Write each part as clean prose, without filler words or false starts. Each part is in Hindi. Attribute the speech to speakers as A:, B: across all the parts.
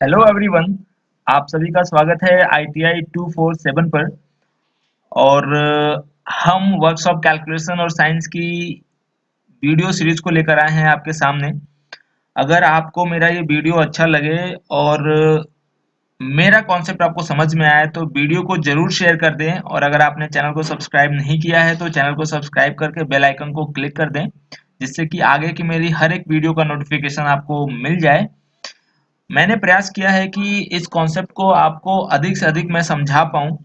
A: Hello everyone. आप सभी का स्वागत है ITI 247 पर। और हम वर्कशॉप कैलकुलेशन और साइंस की वीडियो सीरीज को लेकर आए हैं आपके सामने। अगर आपको मेरा ये वीडियो अच्छा लगे और मेरा कॉन्सेप्ट आपको समझ में आए तो वीडियो को जरूर शेयर कर दें, और अगर आपने चैनल को सब्सक्राइब नहीं किया है तो चैनल को सब्सक्राइब करके बेल आइकन को क्लिक कर दें, जिससे कि आगे की मेरी हर एक वीडियो का नोटिफिकेशन आपको मिल जाए। मैंने प्रयास किया है कि इस कॉन्सेप्ट को आपको अधिक से अधिक मैं समझा पाऊँ,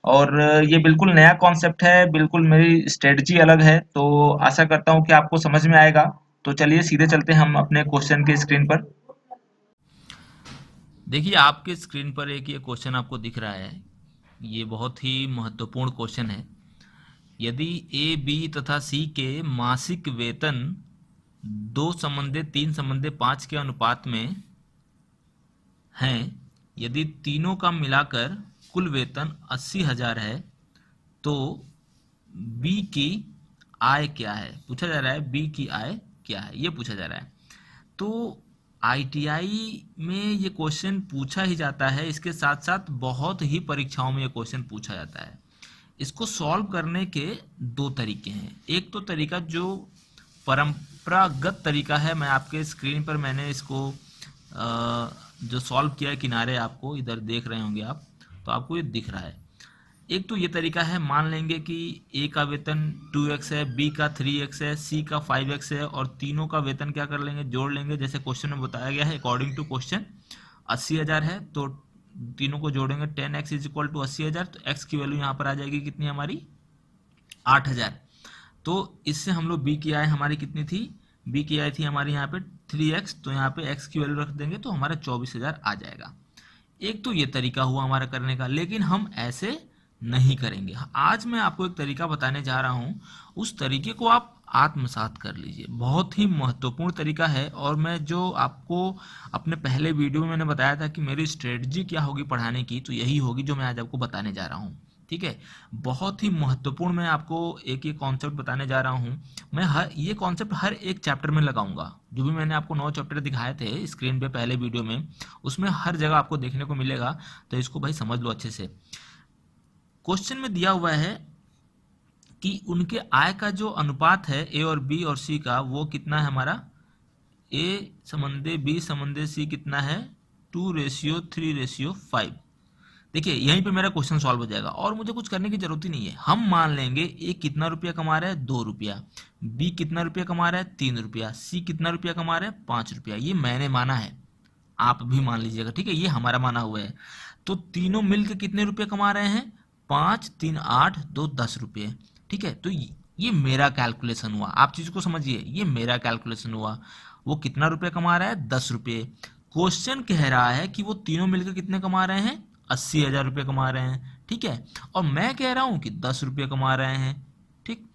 A: और ये बिल्कुल नया कॉन्सेप्ट है, बिल्कुल मेरी स्ट्रेटजी अलग है, तो आशा करता हूँ कि आपको समझ में आएगा। तो चलिए सीधे चलते हैं हम अपने क्वेश्चन के स्क्रीन पर।
B: देखिए आपके स्क्रीन पर एक ये क्वेश्चन आपको दिख रहा है। ये बहुत ही महत्वपूर्ण क्वेश्चन है। यदि ए बी तथा सी के मासिक वेतन 2:3:5 के अनुपात में हैं, यदि तीनों का मिलाकर कुल वेतन 80,000 है, तो बी की आय क्या है? पूछा जा रहा है बी की आय क्या है, ये पूछा जा रहा है। तो आईटीआई में ये क्वेश्चन पूछा ही जाता है, इसके साथ साथ बहुत ही परीक्षाओं में ये क्वेश्चन पूछा जाता है। इसको सॉल्व करने के दो तरीके हैं। एक तो तरीका जो परंपरागत तरीका है, मैं आपके स्क्रीन पर मैंने इसको जो सॉल्व किया है, किनारे आपको इधर देख रहे होंगे आप, तो आपको ये दिख रहा है। एक तो ये तरीका है, मान लेंगे कि ए का वेतन 2x है, बी का 3x है, सी का 5x है, और तीनों का वेतन क्या कर लेंगे, जोड़ लेंगे। जैसे क्वेश्चन में बताया गया है, अकॉर्डिंग टू क्वेश्चन 80,000 है, तो तीनों को जोड़ेंगे 10x इज इक्वल टू 80,000, तो x की वैल्यू यहाँ पर आ जाएगी कितनी हमारी, 8,000। तो इससे हम लोग बी की आय हमारी कितनी थी, बी की आय थी हमारी यहाँ पे 3x, तो यहाँ पे x की वैल्यू रख देंगे तो हमारा 24,000 आ जाएगा। एक तो ये तरीका हुआ हमारा करने का, लेकिन हम ऐसे नहीं करेंगे। आज मैं आपको एक तरीका बताने जा रहा हूँ, उस तरीके को आप आत्मसात कर लीजिए। बहुत ही महत्वपूर्ण तरीका है, और मैं जो आपको अपने पहले वीडियो में मैंने बताया था कि मेरी स्ट्रेटजी क्या होगी पढ़ाने की, तो यही होगी जो मैं आज आपको बताने जा रहा हूँ। ठीक है, बहुत ही महत्वपूर्ण मैं आपको एक एक कॉन्सेप्ट बताने जा रहा हूँ। मैं ये कॉन्सेप्ट हर एक चैप्टर में लगाऊंगा। जो भी मैंने आपको 9 चैप्टर दिखाए थे स्क्रीन पे पहले वीडियो में, उसमें हर जगह आपको देखने को मिलेगा। तो इसको भाई समझ लो अच्छे से। क्वेश्चन में दिया हुआ है कि उनके आय का जो अनुपात है ए और बी और सी का, वो कितना है हमारा, ए समंदे बी समंदे सी कितना है, 2:3:5। देखिए यहीं पे मेरा क्वेश्चन सॉल्व हो जाएगा, और मुझे कुछ करने की जरूरत ही नहीं है। हम मान लेंगे ए कितना रुपया कमा रहा है, 2 रुपया, बी कितना रुपया कमा रहा है, 3 रुपया, सी कितना रुपया कमा रहा है, 5 रुपया। ये मैंने माना है, आप भी मान लीजिएगा। ठीक है, ये हमारा माना हुआ है। तो तीनों मिलकर कितने रुपए कमा रहे हैं, 5 3 8 2 10 रुपये। ठीक है, तो ये मेरा कैलकुलेशन हुआ। आप चीज को समझिए, ये मेरा कैलकुलेशन हुआ। वो कितना रुपया कमा रहा है, 10 रुपये। क्वेश्चन कह रहा है कि वो तीनों मिलकर कितने कमा रहे हैं, 80,000 रुपये कमा रहे हैं। ठीक है, और मैं कह रहा हूं कि 10 रुपये कमा रहे हैं। ठीक,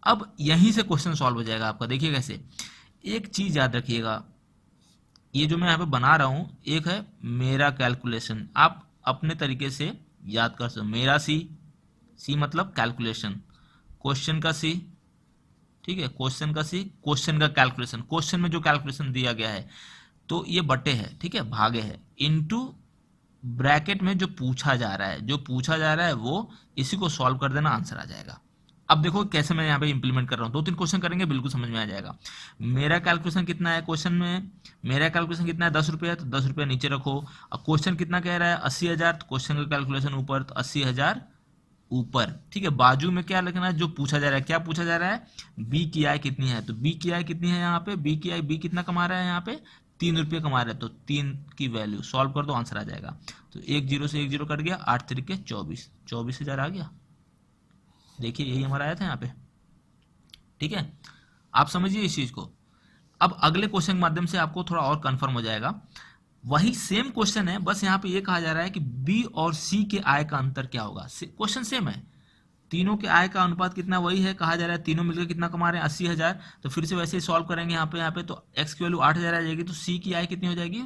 B: अब यहीं से क्वेश्चन सॉल्व हो जाएगा आपका। देखिए कैसे, एक चीज याद रखिएगा, ये जो मैं यहाँ पे बना रहा हूँ, एक है मेरा कैलकुलेशन, आप अपने तरीके से याद कर सकते। मेरा सी, सी मतलब कैलकुलेशन, क्वेश्चन का सी। ठीक है, क्वेश्चन का सी, क्वेश्चन का कैलकुलेशन, क्वेश्चन में जो कैलकुलेशन दिया गया है, तो ये बटे है, ठीक है, भागे है, इनटू ब्रैकेट में जो पूछा जा रहा है, जो पूछा जा रहा है वो, इसी को सॉल्व कर देना, आंसर आ जाएगा। अब देखो कैसे मैं यहाँ पे इंप्लीमेंट कर रहा हूँ, 2-3 क्वेश्चन करेंगे, बिल्कुल समझ में आ जाएगा। मेरा कैलकुलेशन कितना है क्वेश्चन में, मेरा कैलकुलेशन कितना है, 10 रुपये है, तो 10 रुपये नीचे रखो। अब क्वेश्चन कितना कह रहा है, 80,000, तो क्वेश्चन का कैलकुलेशन ऊपर, तो 80,000 ऊपर। ठीक है, बाजू में क्या लिखना है, जो पूछा जा रहा है। क्या पूछा जा रहा है, बी की आय कितनी है, तो बी की आय कितनी है यहाँ पे, बी की आय, बी कितना कमा रहा है यहाँ पे, 3 रुपये कमा रहा है, तो 3 की वैल्यू सॉल्व कर दो, आंसर आ जाएगा। तो एक जीरो से एक जीरो कट गया, 8 तरीके 24, 24,000 आ गया। देखिए यही हमारा आया था यहाँ पे। ठीक है, आप समझिए इस चीज को। अब अगले क्वेश्चन के माध्यम से आपको थोड़ा और कंफर्म हो जाएगा। वही सेम क्वेश्चन है, बस यहाँ पे ये कहा जा रहा है कि बी और सी के आय का अंतर क्या होगा। क्वेश्चन सेम है, तीनों के आय का अनुपात कितना वही है, कहा जा रहा है तीनों मिलकर कितना कमा रहे हैं, 80,000। तो फिर से वैसे ही सॉल्व करेंगे यहाँ पे तो एक्स की वैल्यू 8,000 आ जाएगी, तो सी की आय कितनी हो जाएगी,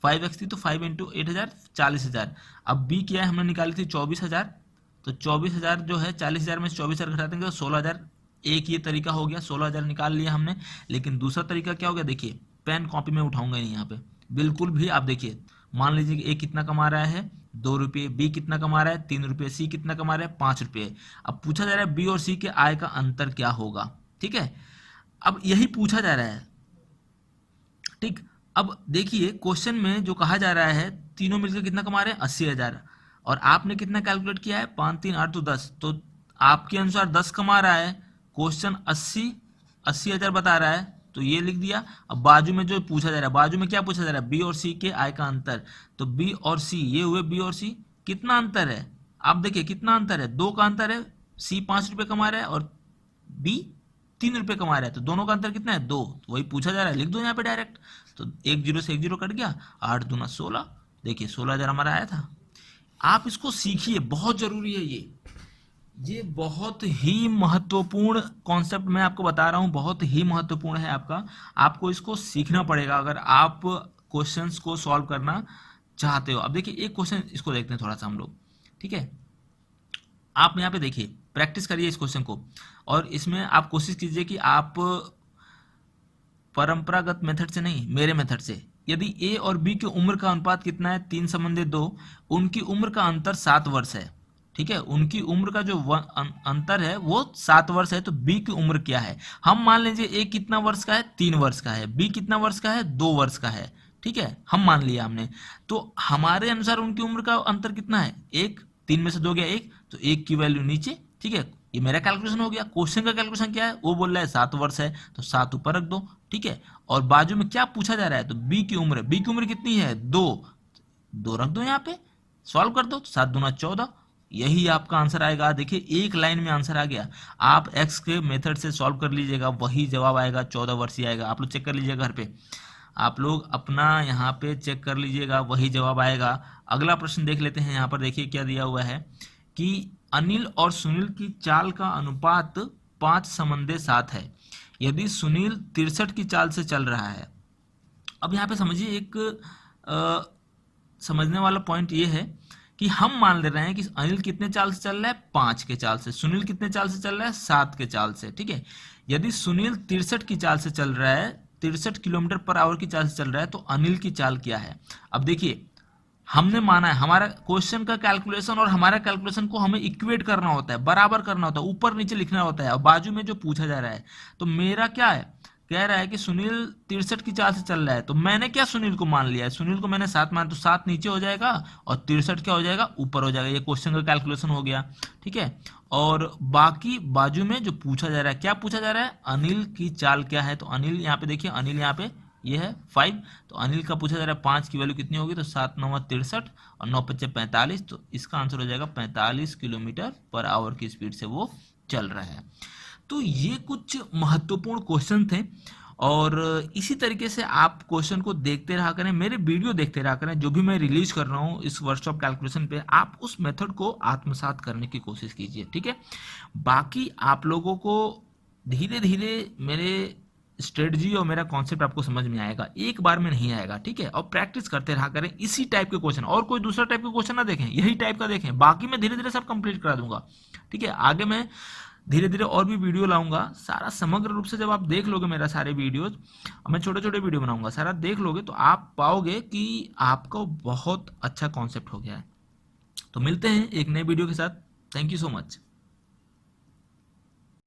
B: 5x थी, तो 5 इंटू 8,000 40,000। अब बी की आय हमने निकाली थी 24,000, तो 24,000 जो है 40,000 में से 24,000 घटा देंगे तो 16,000। एक ये तरीका हो गया, 16,000 निकाल लिया हमने। लेकिन दूसरा तरीका क्या हो गया, देखिए पेन कॉपी में उठाऊंगा नहीं यहाँ पे, बिल्कुल भी। आप देखिए मान लीजिए कि ए कितना कमा रहा है 2 रुपये, बी कितना कमा रहा है 3 रुपये, सी कितना कमा रहा है 5 रुपये। अब पूछा जा रहा है बी और सी के आय का अंतर क्या होगा। ठीक है, अब यही पूछा जा रहा है। ठीक, अब देखिए क्वेश्चन में जो कहा जा रहा है तीनों मिलकर कितना कमा रहे हैं 80,000, और आपने कितना कैलकुलेट किया है 5 3 8 तो 10, तो आपके अनुसार 10 कमा रहा है, क्वेश्चन 80,000 बता रहा है, तो ये लिख दिया। अब बाजू में जो पूछा जा रहा है, बाजू में क्या पूछा जा रहा है, बी और सी के आय का अंतर, तो बी और सी ये हुए, बी और सी कितना अंतर है, आप देखिए कितना अंतर है, 2 का अंतर है, सी 5 रुपये कमा रहा है और बी 3 रुपये कमा रहा है, तो दोनों का अंतर कितना है 2, तो वही पूछा जा रहा है, लिख दो यहाँ पे डायरेक्ट। तो एक जीरो से एक जीरो कट गया, 8 दूना 16, देखिए 16,000 हमारा आया था। आप इसको सीखिए, बहुत जरूरी है ये बहुत ही महत्वपूर्ण कॉन्सेप्ट मैं आपको बता रहा हूँ, बहुत ही महत्वपूर्ण है आपको इसको सीखना पड़ेगा अगर आप क्वेश्चंस को सॉल्व करना चाहते हो। अब देखिए एक क्वेश्चन इसको देखते हैं थोड़ा सा हम लोग। ठीक है, आप यहाँ पे देखिए, प्रैक्टिस करिए इस क्वेश्चन को, और इसमें आप कोशिश कीजिए कि आप परंपरागत मेथड से नहीं, मेरे मेथड से, यदि ए और बी की उम्र का अनुपात कितना है 3:2, उनकी उम्र का अंतर 7 वर्ष है। ठीक है, उनकी उम्र का जो अंतर है वो 7 वर्ष है, तो बी की उम्र क्या है। हम मान लीजिए ए कितना वर्ष का है 3 वर्ष का है, बी कितना वर्ष का है 2 वर्ष का है। ठीक है, हम मान लिया हमने, तो हमारे अनुसार उनकी उम्र का अंतर कितना है 1, 3 में से 2 गया 1, तो 1 की वैल्यू नीचे। ठीक है, ये मेरा कैलकुलेशन हो गया। क्वेश्चन का कैलकुलेशन क्या है, वो बोल रहा है 7 वर्ष है, तो 7 ऊपर रख दो। ठीक है, और बाजू में क्या पूछा जा रहा है, तो बी की उम्र कितनी है 2 रख दो यहाँ पे, सॉल्व कर दो, 7 दूना 14, यही आपका आंसर आएगा। देखिए एक लाइन में आंसर आ गया। आप एक्स के मेथड से सॉल्व कर लीजिएगा, वही जवाब आएगा, 14 वर्ष ही आएगा। आप लोग चेक कर लीजिएगा घर पे, आप लोग अपना यहाँ पे चेक कर लीजिएगा, वही जवाब आएगा। अगला प्रश्न देख लेते हैं। यहाँ पर देखिए क्या दिया हुआ है कि अनिल और सुनील की चाल का अनुपात 5:7 है। यदि सुनील 63 की चाल से चल रहा है। अब यहाँ पे समझिए एक समझने वाला पॉइंट ये है कि हम मान ले रहे हैं कि अनिल कितने चाल से चल रहा है 5 के चाल से, सुनील कितने चाल से चल रहा है 7 के चाल से। ठीक है, यदि सुनील 63 की चाल से चल रहा है, 63 किलोमीटर पर आवर की चाल से चल रहा है, तो अनिल की चाल क्या है। अब देखिए हमने माना है, हमारा क्वेश्चन का कैलकुलेशन और हमारा कैलकुलेशन को हमें इक्वेट करना होता है, बराबर करना होता है, ऊपर नीचे लिखना होता है। और बाजू में जो पूछा जा रहा है, तो मेरा क्या है, कह रहा है कि सुनील 63 की चाल से चल रहा है, तो मैंने क्या सुनील को मान लिया है, सुनील को मैंने 7 मान, तो 7 नीचे हो जाएगा और 63 क्या हो जाएगा ऊपर हो जाएगा। ये क्वेश्चन का कैलकुलेशन हो गया। ठीक है, और बाकी बाजू में जो पूछा जा रहा है, क्या पूछा जा रहा है, अनिल की चाल क्या है, तो अनिल यहाँ पे देखिए, अनिल यहाँ पे ये है 5, तो अनिल का पूछा जा रहा है 5 की वैल्यू कितनी होगी, तो 7 9 63 और 9 5 45, तो इसका आंसर हो जाएगा 45 किलोमीटर पर आवर की स्पीड से वो चल रहा है। तो ये कुछ महत्वपूर्ण क्वेश्चन थे, और इसी तरीके से आप क्वेश्चन को देखते रहा करें, मेरे वीडियो देखते रहा करें, जो भी मैं रिलीज कर रहा हूँ इस वर्कशॉप कैलकुलेशन पे, आप उस मेथड को आत्मसात करने की कोशिश कीजिए। ठीक है, बाकी आप लोगों को धीरे धीरे मेरे स्ट्रेटजी और मेरा कॉन्सेप्ट आपको समझ में आएगा, एक बार में नहीं आएगा। ठीक है, और प्रैक्टिस करते रहा करें इसी टाइप के क्वेश्चन, और कोई दूसरा टाइप के क्वेश्चन ना देखें, यही टाइप का देखें, बाकी मैं धीरे धीरे सब कंप्लीट करा दूंगा। ठीक है, आगे मैं धीरे धीरे और भी वीडियो लाऊंगा, सारा समग्र रूप से जब आप देख लोगे मेरा सारे वीडियोज, मैं छोटे छोटे वीडियो बनाऊंगा, सारा देख लोगे तो आप पाओगे कि आपको बहुत अच्छा कॉन्सेप्ट हो गया है। तो मिलते हैं एक नए वीडियो के साथ। Thank you so much.